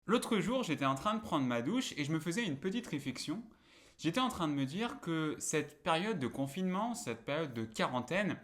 L'autre jour, j'étais en train de prendre ma douche et je me faisais une petite réflexion. J'étais en train de me dire que cette période de confinement, cette période de quarantaine,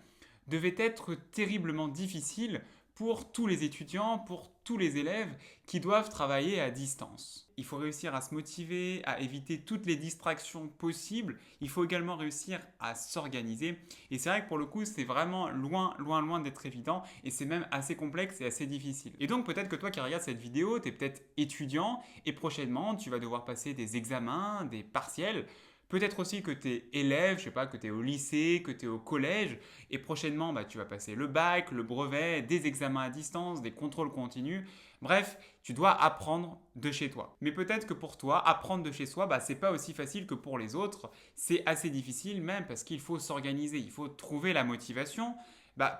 devait être terriblement difficile pour tous les étudiants, pour tous les élèves qui doivent travailler à distance. Il faut réussir à se motiver, à éviter toutes les distractions possibles. Il faut également réussir à s'organiser. Et c'est vrai que pour le coup, c'est vraiment loin d'être évident et c'est même assez complexe et assez difficile. Et donc peut-être que toi qui regardes cette vidéo, tu es peut-être étudiant et prochainement, tu vas devoir passer des examens, des partiels. Peut-être aussi que tu es élève, je sais pas, que tu es au lycée, que tu es au collège, et prochainement, tu vas passer le bac, le brevet, des examens à distance, des contrôles continus. Bref, tu dois apprendre de chez toi. Mais peut-être que pour toi, apprendre de chez soi, c'est pas aussi facile que pour les autres. C'est assez difficile même parce qu'il faut s'organiser, il faut trouver la motivation.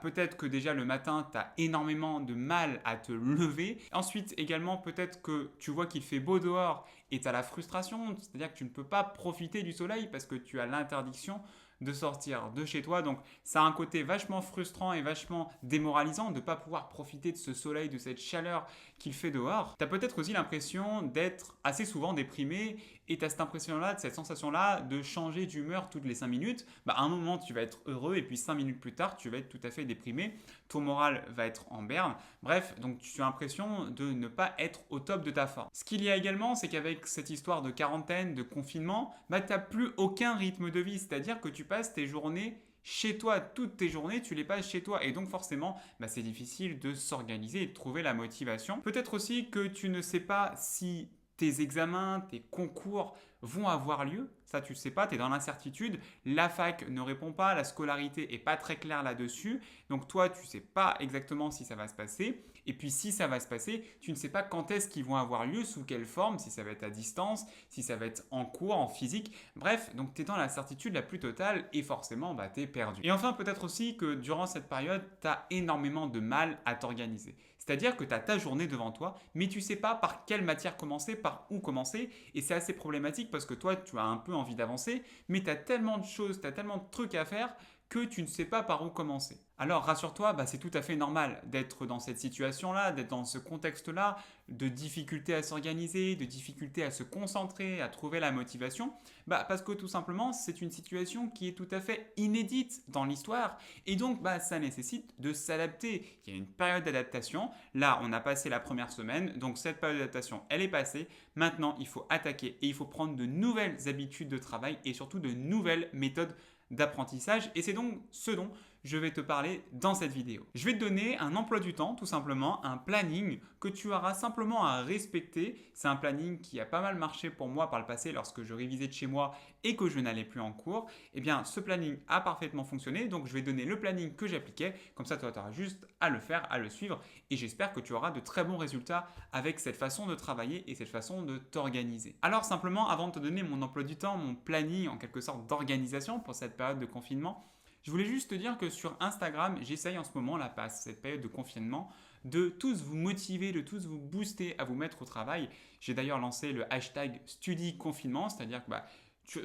Peut-être que déjà le matin, tu as énormément de mal à te lever. Ensuite, également, peut-être que tu vois qu'il fait beau dehors et tu as la frustration, c'est-à-dire que tu ne peux pas profiter du soleil parce que tu as l'interdiction de sortir de chez toi. Donc ça a un côté vachement frustrant et vachement démoralisant de ne pas pouvoir profiter de ce soleil, de cette chaleur qu'il fait dehors. Tu as peut-être aussi l'impression d'être assez souvent déprimé et tu as cette impression-là, cette sensation-là de changer d'humeur toutes les 5 minutes. À un moment, tu vas être heureux et puis 5 minutes plus tard, tu vas être tout à fait déprimé. Ton moral va être en berne. Bref, donc tu as l'impression de ne pas être au top de ta forme. Ce qu'il y a également, c'est qu'avec cette histoire de quarantaine, de confinement, tu n'as plus aucun rythme de vie. C'est-à-dire que tu passes tes journées chez toi, toutes tes journées, tu les passes chez toi. Et donc forcément, c'est difficile de s'organiser et de trouver la motivation. Peut-être aussi que tu ne sais pas si tes examens, tes concours vont avoir lieu. Ça, tu ne sais pas, tu es dans l'incertitude. La fac ne répond pas, la scolarité n'est pas très claire là-dessus. Donc toi, tu ne sais pas exactement si ça va se passer. Et puis si ça va se passer, tu ne sais pas quand est-ce qu'ils vont avoir lieu, sous quelle forme, si ça va être à distance, si ça va être en cours, en physique. Bref, donc tu es dans l'incertitude la plus totale et forcément, tu es perdu. Et enfin, peut-être aussi que durant cette période, tu as énormément de mal à t'organiser. C'est-à-dire que tu as ta journée devant toi, mais tu ne sais pas par quelle matière commencer, par où commencer. Et c'est assez problématique parce que toi, tu as un peu envie d'avancer, mais tu as tellement de choses, tu as tellement de trucs à faire que tu ne sais pas par où commencer. Alors rassure-toi, c'est tout à fait normal d'être dans cette situation-là, d'être dans ce contexte-là, de difficulté à s'organiser, de difficulté à se concentrer, à trouver la motivation, parce que tout simplement c'est une situation qui est tout à fait inédite dans l'histoire et donc ça nécessite de s'adapter. Il y a une période d'adaptation, là on a passé la première semaine, donc cette période d'adaptation elle est passée, maintenant il faut attaquer et il faut prendre de nouvelles habitudes de travail et surtout de nouvelles méthodes d'apprentissage et c'est donc ce dont je vais te parler dans cette vidéo. Je vais te donner un emploi du temps, tout simplement, un planning que tu auras simplement à respecter. C'est un planning qui a pas mal marché pour moi par le passé lorsque je révisais de chez moi et que je n'allais plus en cours. Eh bien, ce planning a parfaitement fonctionné, donc je vais donner le planning que j'appliquais. Comme ça, toi, tu auras juste à le faire, à le suivre et j'espère que tu auras de très bons résultats avec cette façon de travailler et cette façon de t'organiser. Alors, simplement, avant de te donner mon emploi du temps, mon planning en quelque sorte d'organisation pour cette période de confinement, je voulais juste te dire que sur Instagram, j'essaye en ce moment, là, pas cette période de confinement, de tous vous motiver, de tous vous booster à vous mettre au travail. J'ai d'ailleurs lancé le hashtag StudyConfinement, c'est-à-dire que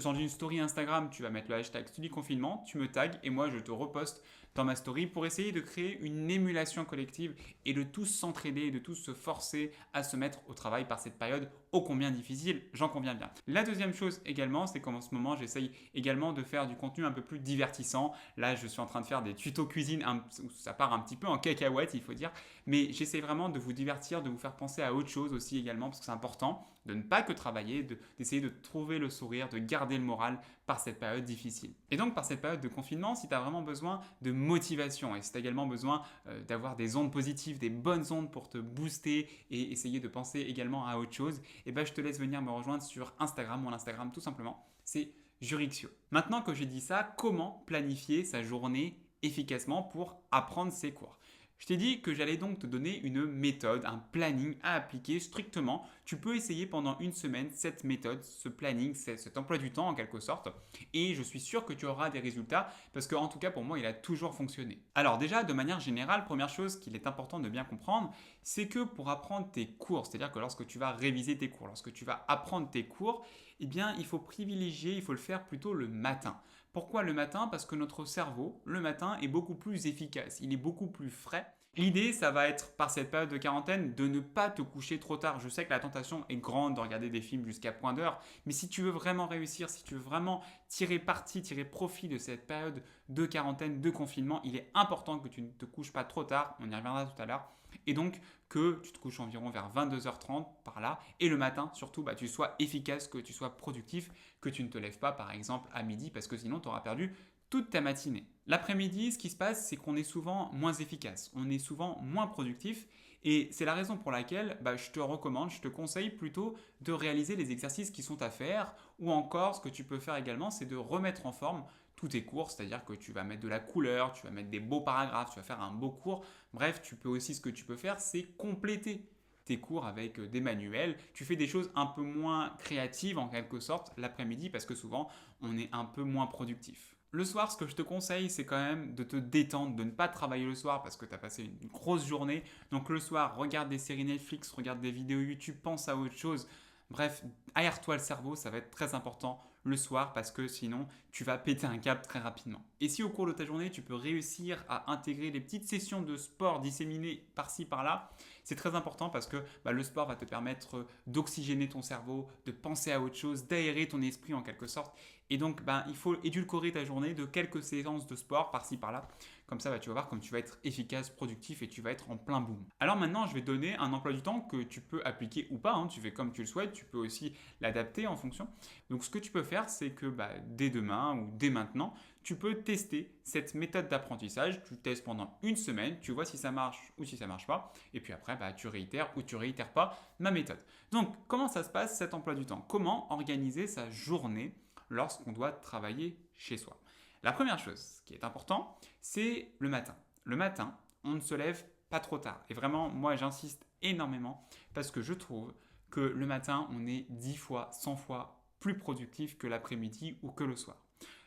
dans une story Instagram, tu vas mettre le hashtag StudyConfinement, tu me tags et moi je te reposte dans ma story pour essayer de créer une émulation collective et de tous s'entraider et de tous se forcer à se mettre au travail par cette période ô combien difficile, j'en conviens bien. La deuxième chose également, c'est qu'en ce moment, j'essaye également de faire du contenu un peu plus divertissant. Là, je suis en train de faire des tutos cuisine où ça part un petit peu en cacahuète, il faut dire, mais j'essaie vraiment de vous divertir, de vous faire penser à autre chose aussi également, parce que c'est important de ne pas que travailler, d'essayer de trouver le sourire, de garder le moral par cette période difficile. Et donc, par cette période de confinement, si tu as vraiment besoin de motivation et si tu as également besoin d'avoir des ondes positives, des bonnes ondes pour te booster et essayer de penser également à autre chose, je te laisse venir me rejoindre sur Instagram. Mon Instagram, tout simplement, c'est Jurixio. Maintenant que j'ai dit ça, comment planifier sa journée efficacement pour apprendre ses cours? Je t'ai dit que j'allais donc te donner une méthode, un planning à appliquer strictement. Tu peux essayer pendant une semaine cette méthode, ce planning, cet emploi du temps en quelque sorte. Et je suis sûr que tu auras des résultats parce qu'en tout cas pour moi il a toujours fonctionné. Alors déjà de manière générale, première chose qu'il est important de bien comprendre, c'est que pour apprendre tes cours, c'est-à-dire que lorsque tu vas réviser tes cours, lorsque tu vas apprendre tes cours, eh bien il faut privilégier, il faut le faire plutôt le matin. Pourquoi le matin? Parce que notre cerveau, le matin, est beaucoup plus efficace, il est beaucoup plus frais L'idée, ça va être, par cette période de quarantaine, de ne pas te coucher trop tard. Je sais que la tentation est grande de regarder des films jusqu'à point d'heure, mais si tu veux vraiment réussir, si tu veux vraiment tirer parti, tirer profit de cette période de quarantaine, de confinement, il est important que tu ne te couches pas trop tard, on y reviendra tout à l'heure, et donc que tu te couches environ vers 22h30 par là, et le matin, surtout, tu sois efficace, que tu sois productif, que tu ne te lèves pas, par exemple, à midi, parce que sinon, tu auras perdu toute ta matinée. L'après-midi, ce qui se passe, c'est qu'on est souvent moins efficace, on est souvent moins productif, et c'est la raison pour laquelle je te recommande, je te conseille plutôt de réaliser les exercices qui sont à faire, ou encore ce que tu peux faire également, c'est de remettre en forme tous tes cours, c'est-à-dire que tu vas mettre de la couleur, tu vas mettre des beaux paragraphes, tu vas faire un beau cours, bref, tu peux aussi, ce que tu peux faire, c'est compléter tes cours avec des manuels, tu fais des choses un peu moins créatives en quelque sorte l'après-midi parce que souvent on est un peu moins productif. Le soir, ce que je te conseille, c'est quand même de te détendre, de ne pas travailler le soir parce que tu as passé une grosse journée. Donc le soir, regarde des séries Netflix, regarde des vidéos YouTube, pense à autre chose. Bref, aère-toi le cerveau, ça va être très important le soir parce que sinon tu vas péter un câble très rapidement. Et si au cours de ta journée tu peux réussir à intégrer des petites sessions de sport disséminées par-ci par-là, c'est très important parce que le sport va te permettre d'oxygéner ton cerveau, de penser à autre chose, d'aérer ton esprit en quelque sorte. Et donc il faut édulcorer ta journée de quelques séances de sport par-ci par-là. Comme ça, tu vas voir comme tu vas être efficace, productif et tu vas être en plein boom. Alors maintenant, je vais te donner un emploi du temps que tu peux appliquer ou pas. Tu fais comme tu le souhaites, tu peux aussi l'adapter en fonction. Donc ce que tu peux faire, c'est que dès demain ou dès maintenant, tu peux tester cette méthode d'apprentissage. Tu testes pendant une semaine, tu vois si ça marche ou si ça marche pas. Et puis après, tu réitères ou tu réitères pas ma méthode. Donc comment ça se passe cet emploi du temps? Comment organiser sa journée lorsqu'on doit travailler chez soi? La première chose qui est important, c'est le matin. Le matin, on ne se lève pas trop tard. Et vraiment, moi, j'insiste énormément parce que je trouve que le matin, on est 10 fois, 100 fois plus productif que l'après-midi ou que le soir.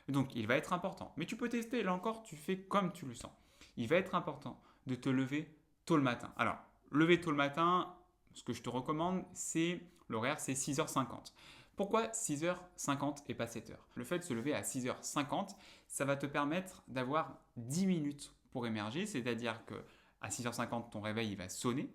Donc, il va être important. Mais tu peux tester, là encore, tu fais comme tu le sens. Il va être important de te lever tôt le matin. Alors, lever tôt le matin, ce que je te recommande, c'est l'horaire, c'est 6h50. Pourquoi 6h50 et pas 7h? Le fait de se lever à 6h50, ça va te permettre d'avoir 10 minutes pour émerger, c'est-à-dire que à 6h50, ton réveil il va sonner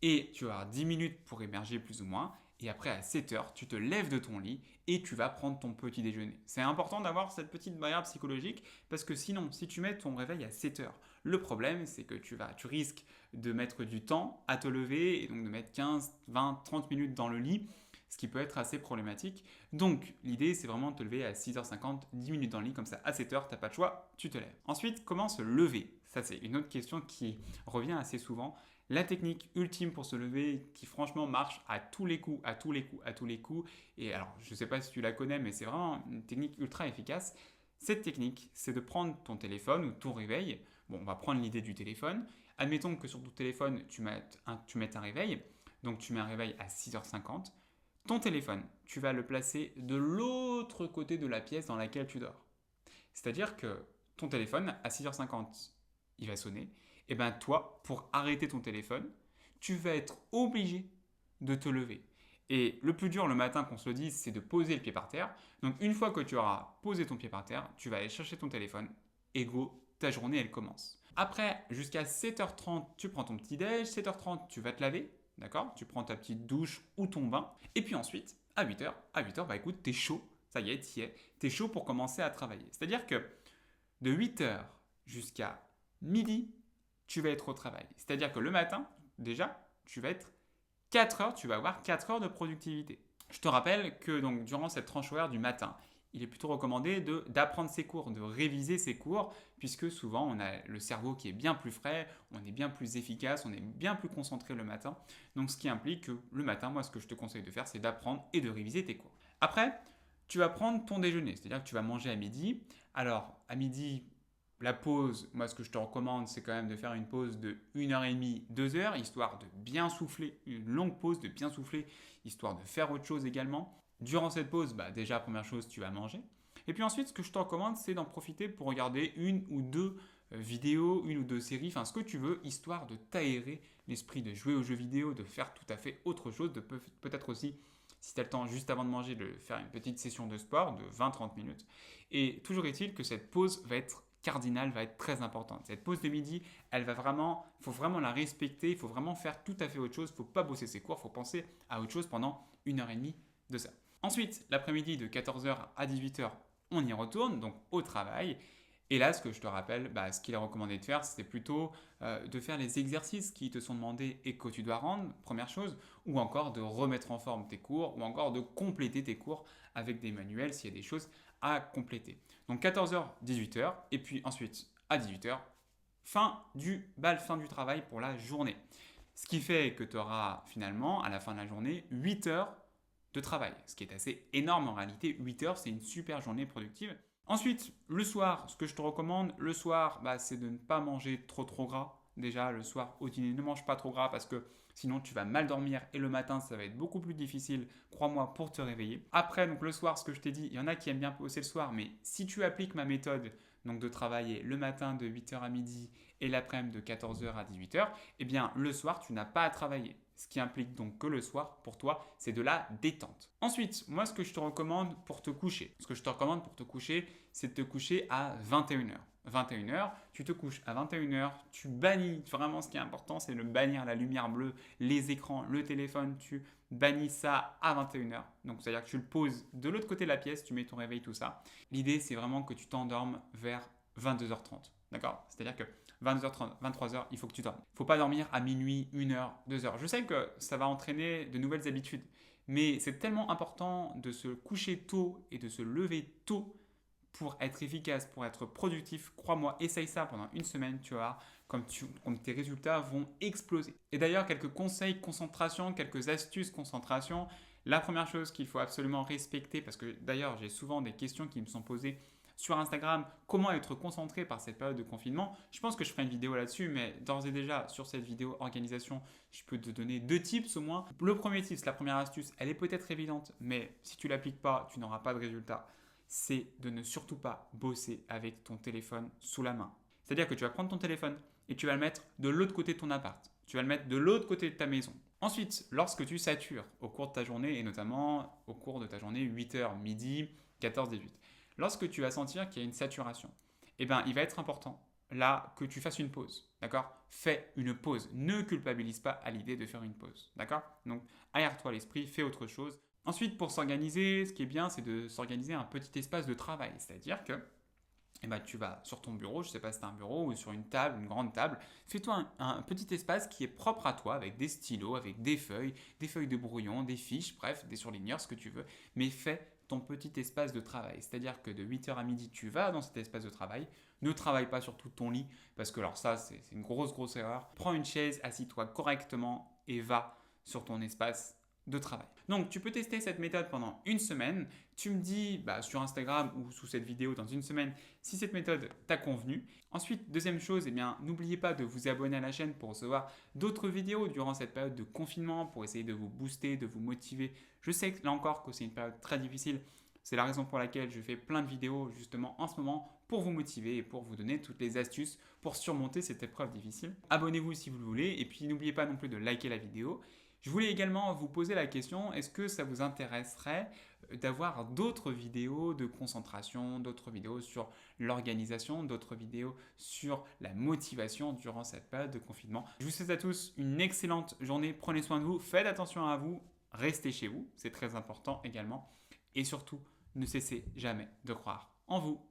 et tu vas avoir 10 minutes pour émerger plus ou moins. Et après, à 7h, tu te lèves de ton lit et tu vas prendre ton petit déjeuner. C'est important d'avoir cette petite barrière psychologique parce que sinon, si tu mets ton réveil à 7h, le problème, c'est que tu risques de mettre du temps à te lever et donc de mettre 15, 20, 30 minutes dans le lit, ce qui peut être assez problématique. Donc, l'idée, c'est vraiment de te lever à 6h50, 10 minutes dans le lit, comme ça, à 7h, tu n'as pas de choix, tu te lèves. Ensuite, comment se lever? Ça, c'est une autre question qui revient assez souvent. La technique ultime pour se lever qui franchement marche à tous les coups, à tous les coups, à tous les coups. Et alors, je ne sais pas si tu la connais, mais c'est vraiment une technique ultra efficace. Cette technique, c'est de prendre ton téléphone ou ton réveil. Bon, on va prendre l'idée du téléphone. Admettons que sur ton téléphone, tu mettes un réveil. Donc, tu mets un réveil à 6h50. Ton téléphone, tu vas le placer de l'autre côté de la pièce dans laquelle tu dors. C'est-à-dire que ton téléphone, à 6h50, il va sonner. Et bien toi, pour arrêter ton téléphone, tu vas être obligé de te lever. Et le plus dur le matin qu'on se le dise, c'est de poser le pied par terre. Donc une fois que tu auras posé ton pied par terre, tu vas aller chercher ton téléphone et go, ta journée elle commence. Après, jusqu'à 7h30, tu prends ton petit déj, 7h30, tu vas te laver, d'accord? Tu prends ta petite douche ou ton bain. Et puis ensuite, à 8h, écoute, t'es chaud, ça y est, t'y es, t'es chaud pour commencer à travailler. C'est-à-dire que de 8h jusqu'à midi, tu vas être au travail. C'est-à-dire que le matin, déjà, tu vas être 4 heures, tu vas avoir 4 heures de productivité. Je te rappelle que donc, durant cette tranche horaire du matin, il est plutôt recommandé d'apprendre ses cours, de réviser ses cours, puisque souvent on a le cerveau qui est bien plus frais, on est bien plus efficace, on est bien plus concentré le matin. Donc ce qui implique que le matin, moi ce que je te conseille de faire, c'est d'apprendre et de réviser tes cours. Après, tu vas prendre ton déjeuner, c'est-à-dire que tu vas manger à midi. Alors à midi, la pause, moi ce que je te recommande, c'est quand même de faire une pause de 1h30, 2h, histoire de bien souffler, une longue pause, de bien souffler, histoire de faire autre chose également. Durant cette pause, déjà, première chose, tu vas manger. Et puis ensuite, ce que je te recommande, c'est d'en profiter pour regarder une ou deux vidéos, une ou deux séries, enfin ce que tu veux, histoire de t'aérer l'esprit, de jouer aux jeux vidéo, de faire tout à fait autre chose, de peut-être aussi, si tu as le temps juste avant de manger, de faire une petite session de sport de 20-30 minutes. Et toujours est-il que cette pause va être cardinale va être très importante. Cette pause de midi, il faut vraiment la respecter, il faut vraiment faire tout à fait autre chose, il ne faut pas bosser ses cours, il faut penser à autre chose pendant 1 heure et demie de ça. Ensuite, l'après-midi de 14h à 18h, on y retourne, donc au travail. Et là, ce que je te rappelle, ce qu'il est recommandé de faire, c'est plutôt de faire les exercices qui te sont demandés et que tu dois rendre, première chose, ou encore de remettre en forme tes cours, ou encore de compléter tes cours avec des manuels s'il y a des choses à compléter. Donc 14h, 18h, et puis ensuite à 18h, fin du travail pour la journée. Ce qui fait que tu auras finalement, à la fin de la journée, 8 heures de travail, ce qui est assez énorme en réalité. 8 heures, c'est une super journée productive. Ensuite, le soir, ce que je te recommande, le soir, c'est de ne pas manger trop gras. Déjà, le soir au dîner, ne mange pas trop gras parce que sinon tu vas mal dormir et le matin, ça va être beaucoup plus difficile, crois-moi, pour te réveiller. Après, donc le soir, ce que je t'ai dit, il y en a qui aiment bien bosser le soir, mais si tu appliques ma méthode, donc de travailler le matin de 8h à midi et l'après-midi de 14h à 18h, eh bien le soir, tu n'as pas à travailler. Ce qui implique donc que le soir, pour toi, c'est de la détente. Ensuite, moi, ce que je te recommande pour te coucher, c'est de te coucher à 21h. 21h, tu te couches à 21h, tu bannis, vraiment ce qui est important, c'est de bannir la lumière bleue, les écrans, le téléphone, tu bannis ça à 21h. Donc, c'est-à-dire que tu le poses de l'autre côté de la pièce, tu mets ton réveil, tout ça. L'idée, c'est vraiment que tu t'endormes vers 22h30. D'accord? C'est-à-dire que 22h30, 23h, il faut que tu dormes. Il ne faut pas dormir à minuit, 1h, 2h. Je sais que ça va entraîner de nouvelles habitudes, mais c'est tellement important de se coucher tôt et de se lever tôt pour être efficace, pour être productif. Crois-moi, essaye ça pendant une semaine, tu vas voir comme tes résultats vont exploser. Et d'ailleurs, quelques conseils concentration, quelques astuces concentration. La première chose qu'il faut absolument respecter, parce que d'ailleurs, j'ai souvent des questions qui me sont posées sur Instagram, comment être concentré par cette période de confinement. Je pense que je ferai une vidéo là-dessus, mais d'ores et déjà, sur cette vidéo organisation, je peux te donner 2 tips au moins. Le premier tips, la première astuce, elle est peut-être évidente, mais si tu l'appliques pas, tu n'auras pas de résultat. C'est de ne surtout pas bosser avec ton téléphone sous la main. C'est-à-dire que tu vas prendre ton téléphone et tu vas le mettre de l'autre côté de ton appart. Tu vas le mettre de l'autre côté de ta maison. Ensuite, lorsque tu satures au cours de ta journée, et notamment au cours de ta journée 8h, midi, 14, 18, lorsque tu vas sentir qu'il y a une saturation, il va être important là que tu fasses une pause. D'accord? Fais une pause. Ne culpabilise pas à l'idée de faire une pause. D'accord? Donc, aère-toi l'esprit, fais autre chose. Ensuite, pour s'organiser, ce qui est bien, c'est de s'organiser un petit espace de travail. C'est-à-dire que tu vas sur ton bureau, je ne sais pas si c'est un bureau ou sur une table, une grande table, fais-toi un petit espace qui est propre à toi, avec des stylos, avec des feuilles de brouillon, des fiches, bref, des surligneurs, ce que tu veux, mais fais ton petit espace de travail. C'est-à-dire que de 8h à midi, tu vas dans cet espace de travail, ne travaille pas sur tout ton lit, parce que alors ça, c'est une grosse erreur. Prends une chaise, assis-toi correctement et va sur ton espace de travail. Donc, tu peux tester cette méthode pendant une semaine. Tu me dis sur Instagram ou sous cette vidéo dans une semaine si cette méthode t'a convenu. Ensuite, deuxième chose, n'oubliez pas de vous abonner à la chaîne pour recevoir d'autres vidéos durant cette période de confinement pour essayer de vous booster, de vous motiver. Je sais que là encore que c'est une période très difficile. C'est la raison pour laquelle je fais plein de vidéos justement en ce moment pour vous motiver et pour vous donner toutes les astuces pour surmonter cette épreuve difficile. Abonnez-vous si vous le voulez et puis n'oubliez pas non plus de liker la vidéo. Je voulais également vous poser la question, est-ce que ça vous intéresserait d'avoir d'autres vidéos de concentration, d'autres vidéos sur l'organisation, d'autres vidéos sur la motivation durant cette période de confinement. Je vous souhaite à tous une excellente journée, prenez soin de vous, faites attention à vous, restez chez vous, c'est très important également, et surtout, ne cessez jamais de croire en vous.